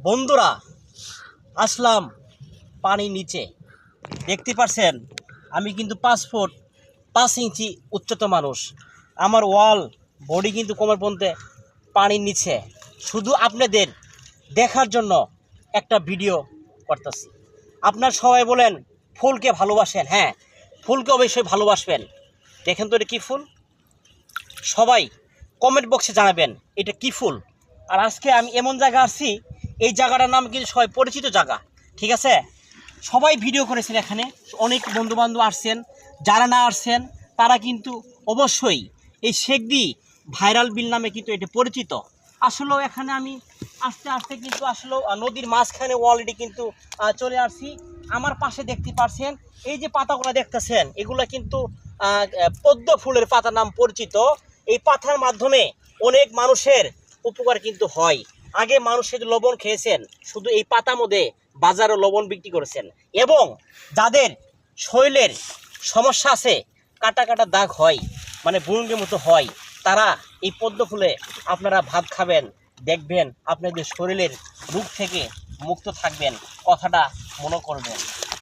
বন্ধুরা আসলাম পানির নিচে। দেখতে পাচ্ছেন আমি কিন্তু 5 ফুট 5 ইঞ্চি উচ্চতা মানুষ। আমার ওয়াল বডি কিন্তু কোমর পর্যন্ত পানির নিচে। শুধু আপনাদের দেখার জন্য একটা ভিডিও করতেছি। আপনার সবাই বলেন ফুলকে ভালোবাসেন। হ্যাঁ, ফুলকে অবশ্যই ভালোবাসবেন। দেখেন তো এটা কী ফুল, সবাই কমেন্ট বক্সে জানাবেন এটা কী ফুল। আর আজকে আমি এমন জায়গা আসছি, এই জায়গাটার নাম কিন্তু সবাই পরিচিত জায়গা, ঠিক আছে? সবাই ভিডিও করেছেন, এখানে অনেক বন্ধুবান্ধব আসছেন, যারা না আসছেন তারা কিন্তু অবশ্যই এই শেখদি ভাইরাল বিল নামে কিন্তু এটা পরিচিত। আসলেও এখানে আমি আস্তে আস্তে কিন্তু আসলেও নদীর মাঝখানে অলরেডি কিন্তু চলে আসছি। আমার পাশে দেখতে পাচ্ছেন এই যে পাতাগুলো দেখতেছেন, এগুলো কিন্তু পদ্ম ফুলের পাতা নাম পরিচিত। এই পাতার মাধ্যমে অনেক মানুষের উপকার কিন্তু হয়। আগে মানুষের লবণ খেয়েছেন, শুধু এই পাতা মধ্যে বাজারে লবণ বিক্রি করেছেন। এবং যাদের শরীরের সমস্যা আছে, কাটা কাটা দাগ হয়, মানে বুরুঙ্গের মতো হয়, তারা এই পদ্ম ফুলে আপনারা ভাত খাবেন, দেখবেন আপনাদের শরীরের রোগ থেকে মুক্ত থাকবেন। কথাটা মনে করবেন।